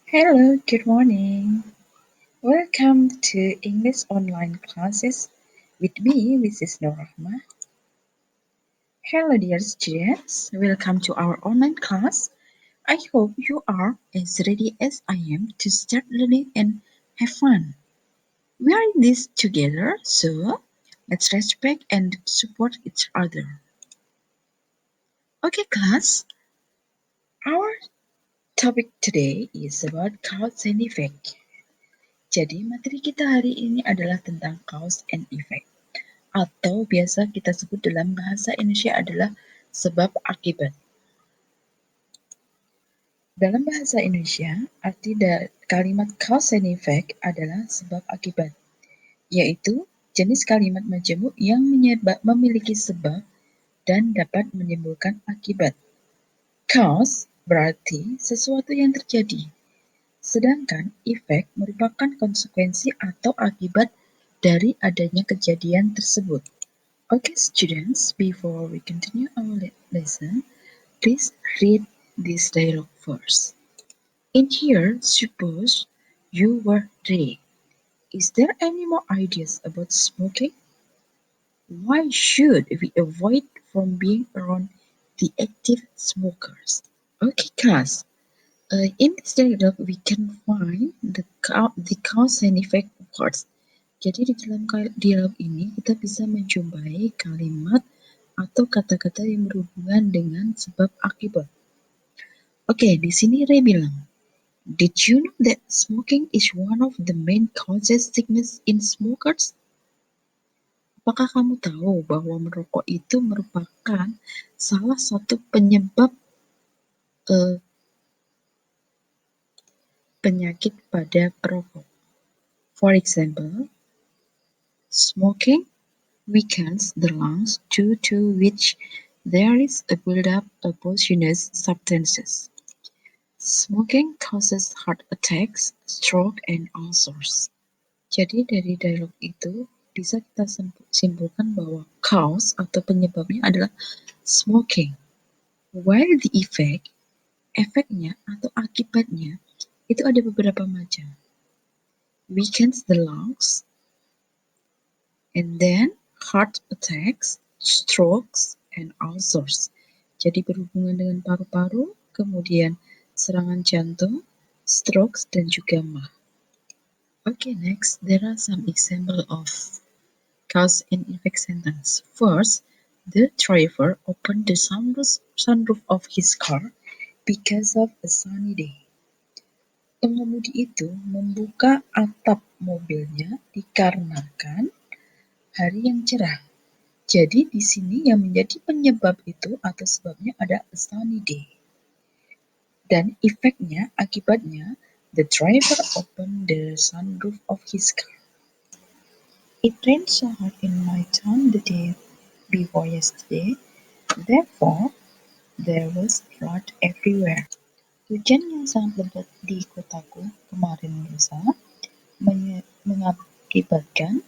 Hello, good morning. Welcome to English online classes with me, Mrs. Nur Rahma. Hello, dear students. Welcome to our online class. I hope you are as ready as I am to start learning and have fun. We are in this together, so let's respect and support each other. Okay, class. Our topic today is about cause and effect. Jadi, materi kita hari ini adalah tentang cause and effect, atau biasa kita sebut dalam bahasa Indonesia adalah sebab akibat. Dalam bahasa Indonesia, arti kalimat cause and effect adalah sebab akibat, yaitu jenis kalimat majemuk yang memiliki sebab dan dapat menimbulkan akibat. Cause berarti sesuatu yang terjadi, sedangkan effect merupakan konsekuensi atau akibat dari adanya kejadian tersebut. Okay, students, before we continue our lesson, please read this dialogue first. In here, suppose you were Ray. Is there any more ideas about smoking? Why should we avoid from being around the active smokers? Okay, class. In this dialogue, we can find the cause and effect parts. Jadi di dalam dialog ini kita bisa menjumpai kalimat atau kata-kata yang berhubungan dengan sebab akibat. Oke, di sini Ray bilang, "Did you know that smoking is one of the main causes sickness in smokers?" Apakah kamu tahu bahwa merokok itu merupakan salah satu penyebab penyakit pada perokok? For example, smoking weakens the lungs due to which there is a buildup of poisonous substances. Smoking causes heart attacks, stroke, and ulcers. Jadi dari dialog itu bisa kita simpulkan bahwa cause atau penyebabnya adalah smoking. While the effect, efeknya atau akibatnya itu ada beberapa macam. Weakens the lungs, and then heart attacks, strokes, and ulcers. Jadi berhubungan dengan paru-paru, kemudian serangan jantung, strokes, dan juga mah. Okay, next, there are some example of cause and effect sentence. First, the driver opened the sunroof of his car because of a sunny day. Pengemudi itu membuka atap mobilnya dikarenakan hari yang cerah. Jadi di sini yang menjadi penyebab itu atau sebabnya ada a sunny day. Dan efeknya, akibatnya, the driver opened the sunroof of his car. It rained so hard in my town the day before yesterday, therefore there was flood everywhere. Hujan yang sangat lebat di kotaku kemarin lusa mengakibatkan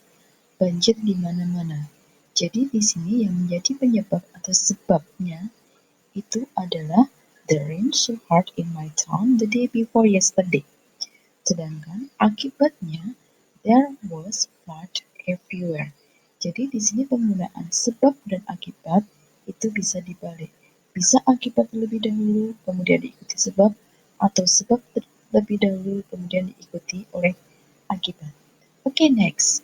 banjir di mana-mana. Jadi di sini yang menjadi penyebab atau sebabnya itu adalah the rain so hard in my town the day before yesterday. Sedangkan akibatnya there was flood everywhere. Jadi di sini penggunaan sebab dan akibat itu bisa dibalik. Bisa akibat terlebih dahulu kemudian diikuti sebab, atau sebab terlebih dahulu kemudian diikuti oleh akibat. Okay, next.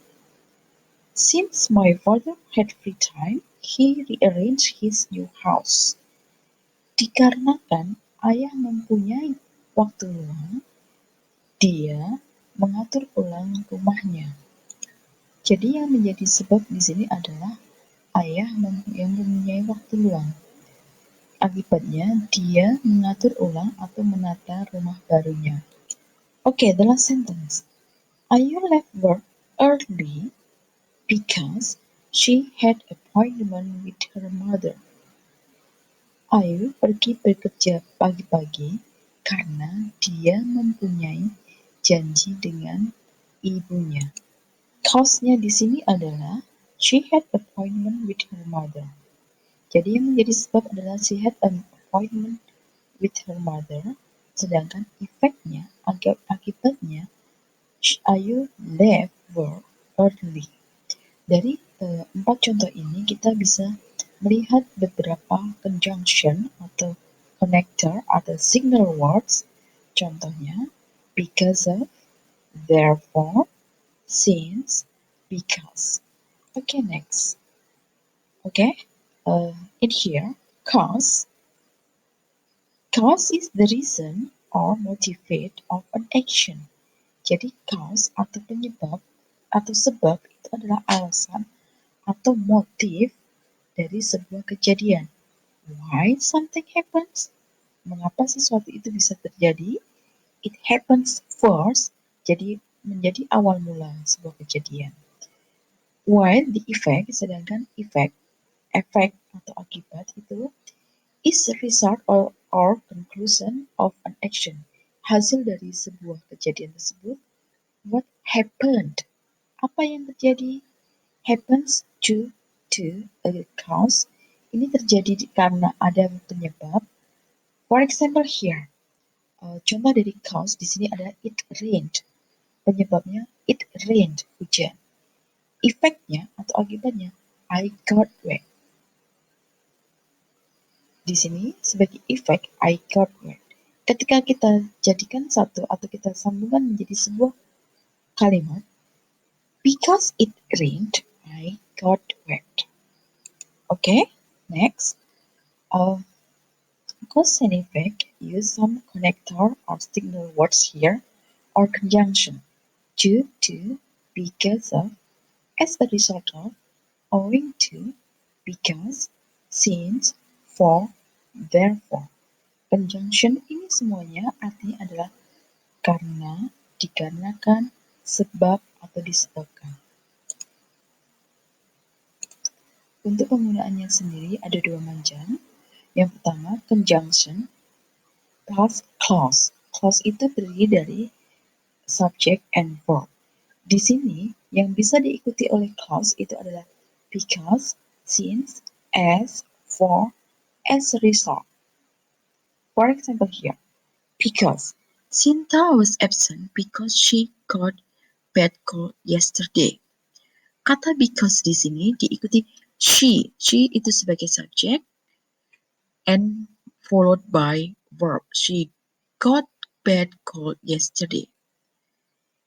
Since my father had free time, he rearranged his new house. Dikarenakan ayah mempunyai waktu luang, dia mengatur ulang rumahnya. Jadi yang menjadi sebab di sini adalah ayah yang mempunyai waktu luang. Akibatnya dia mengatur ulang atau menata rumah barunya. Okay, the last sentence. Ayu left work early because she had appointment with her mother. Ayu pergi bekerja pagi-pagi karena dia mempunyai janji dengan ibunya. Cause-nya di sini adalah she had appointment with her mother. Jadi yang menjadi sebab adalah she had an appointment with her mother, sedangkan efeknya Ayu left work early. Dari 4 contoh ini kita bisa melihat beberapa conjunction atau connector atau signal words. Contohnya because of, therefore, since, because. Okay, next. Okay, in here, cause. Cause is the reason or motivate of an action. Jadi cause atau penyebab atau sebab itu adalah alasan atau motif dari sebuah kejadian. Why something happens? Mengapa sesuatu itu bisa terjadi? It happens first, jadi menjadi awal mula sebuah kejadian. While the effect, sedangkan efek atau akibat itu is a result or conclusion of an action. Hasil dari sebuah kejadian tersebut. What happened? Apa yang terjadi? Happens due to a cause. Ini terjadi karena ada penyebab. For example here, contoh dari cause di sini ada it rained. Penyebabnya it rained, hujan. Efeknya atau akibatnya I got wet. Di sini sebagai efek I got wet. Ketika kita jadikan satu atau kita sambungkan menjadi sebuah kalimat, because it rained, I got wet. Okay, next. Cause and effect use some connector or signal words here or conjunction. Due to, because of, as a result of, owing to, because, since, for, therefore. Conjunction ini semuanya artinya adalah karena, dikarenakan, sebab, atau disebabkan. Untuk penggunaannya sendiri ada dua macam. Yang pertama, conjunction plus clause. Clause itu terdiri dari subject and verb. Di sini yang bisa diikuti oleh clause itu adalah because, since, as, for, as a result. For example here, because Sinta was absent because she got bad cold yesterday. Kata because di sini diikuti she. She itu sebagai subjek and followed by verb. She got bad cold yesterday.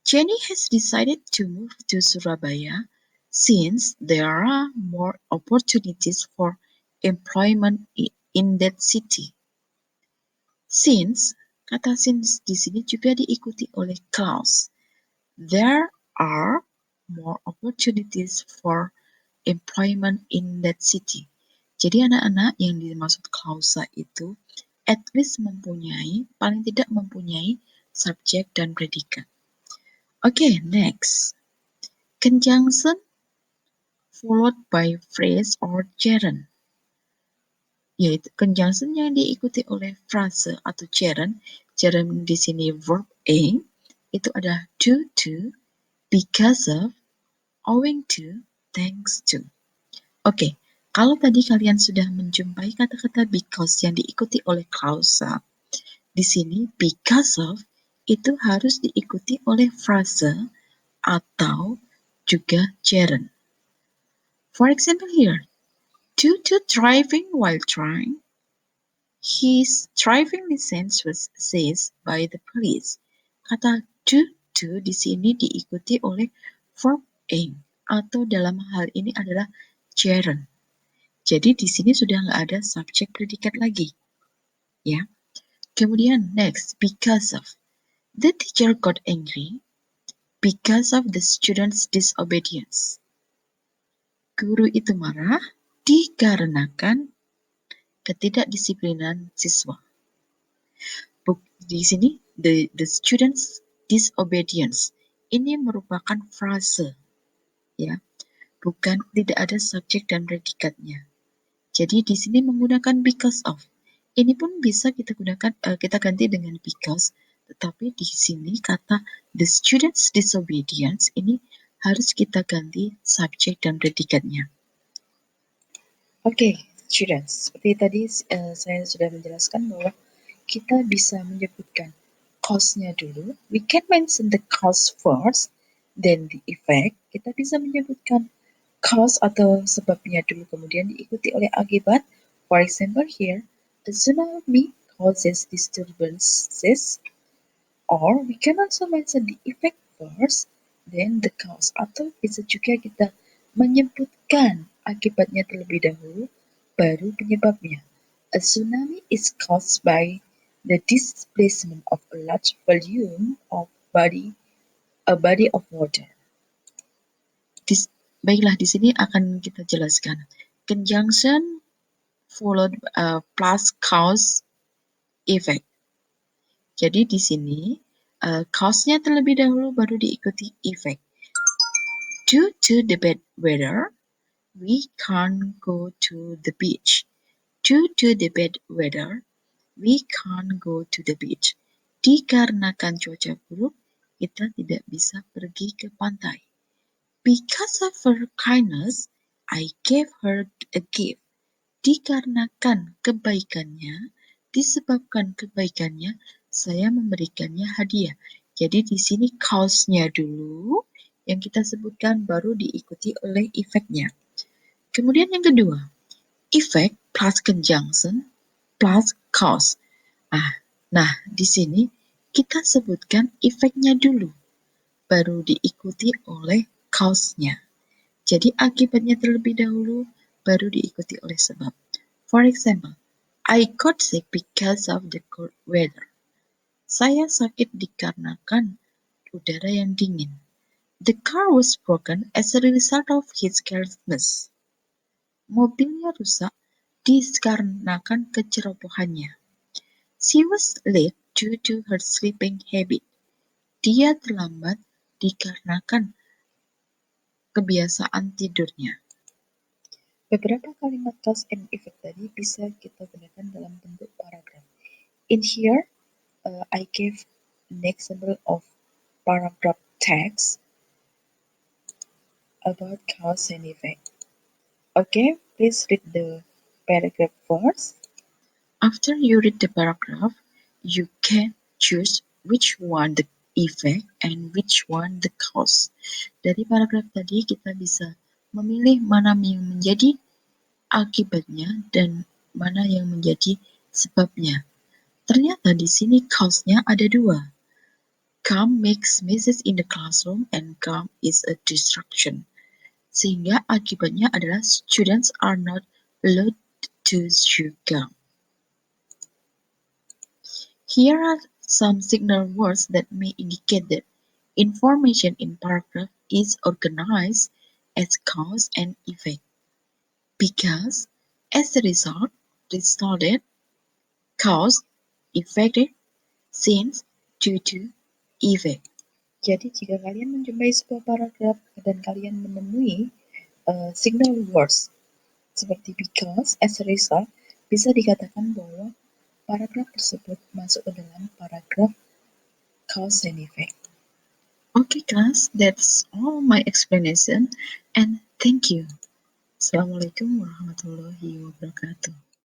Jenny has decided to move to Surabaya since there are more opportunities for employment in that city. Since, kata since di sini juga diikuti oleh clause. There are more opportunities for employment in that city. Jadi anak-anak yang dimaksud klausa itu at least mempunyai, paling tidak mempunyai subjek dan predikat. Okay, next. Conjunction followed by phrase or gerund. Yaitu conjunction yang diikuti oleh frase atau gerund. Gerund di sini verb A itu ada due to, because of, owing to, thanks to. Oke, kalau tadi kalian sudah menjumpai kata-kata because yang diikuti oleh klausa, di sini because of itu harus diikuti oleh frase atau juga gerund. For example here, due to driving while drunk, his driving license was seized by the police. Kata due to di sini diikuti oleh verb aim atau dalam hal ini adalah gerund. Jadi di sini sudah nggak ada subjek predikat lagi, ya. Kemudian next, because of. The teacher got angry because of the students' disobedience. Guru itu marah dikarenakan ketidakdisiplinan siswa. Di sini the students disobedience ini merupakan frase, ya, bukan, tidak ada subjek dan predikatnya. Jadi di sini menggunakan because of. Ini pun bisa kita gunakan, kita ganti dengan because, tetapi di sini kata the students disobedience ini harus kita ganti subjek dan predikatnya. Oke, students, seperti tadi saya sudah menjelaskan bahwa kita bisa menyebutkan cause-nya dulu. We can mention the cause first, then the effect. Kita bisa menyebutkan cause atau sebabnya dulu, kemudian diikuti oleh akibat. For example here, a tsunami causes disturbances, or we can also mention the effect first, then the cause. Atau bisa juga kita menyebutkan akibatnya terlebih dahulu, baru penyebabnya. A tsunami is caused by the displacement of a large volume of a body of water. Baiklah, di sini akan kita jelaskan. Conjunction followed plus cause effect. Jadi di sini cause-nya terlebih dahulu baru diikuti effect. Due to the bad weather, we can't go to the beach. Due to the bad weather, we can't go to the beach. Dikarenakan cuaca buruk, kita tidak bisa pergi ke pantai. Because of her kindness, I gave her a gift. Dikarenakan kebaikannya, disebabkan kebaikannya, saya memberikannya hadiah. Jadi di sini cause-nya dulu yang kita sebutkan, baru diikuti oleh efeknya. Kemudian yang kedua, effect plus conjunction plus cause. Nah, di sini kita sebutkan efeknya dulu, baru diikuti oleh cause-nya. Jadi akibatnya terlebih dahulu, baru diikuti oleh sebab. For example, I got sick because of the cold weather. Saya sakit dikarenakan udara yang dingin. The car was broken as a result of his carelessness. Mobilnya rusak dikarenakan kecerobohannya. She was late due to her sleeping habit. Dia terlambat dikarenakan kebiasaan tidurnya. Beberapa kalimat cause and effect tadi bisa kita gunakan dalam bentuk paragraf. In here, I gave an example of paragraph text about cause and effect. Okay, please read the paragraph first. After you read the paragraph, you can choose which one the effect and which one the cause. Dari paragraf tadi kita bisa memilih mana yang menjadi akibatnya dan mana yang menjadi sebabnya. Ternyata di sini cause-nya ada dua. Calm makes messes in the classroom and calm is a distraction. Sehingga akibatnya adalah students are not allowed to chew gum. Here are some signal words that may indicate that information in paragraph is organized as cause and effect. Because, as a result, resulted, cause, effected, since, due to, effect. Jadi jika kalian menjumpai sebuah paragraf dan kalian menemui signal words seperti because, as a result, bisa dikatakan bahwa paragraf tersebut masuk ke dalam paragraf cause and effect. Okay class, that's all my explanation and thank you. Assalamualaikum warahmatullahi wabarakatuh.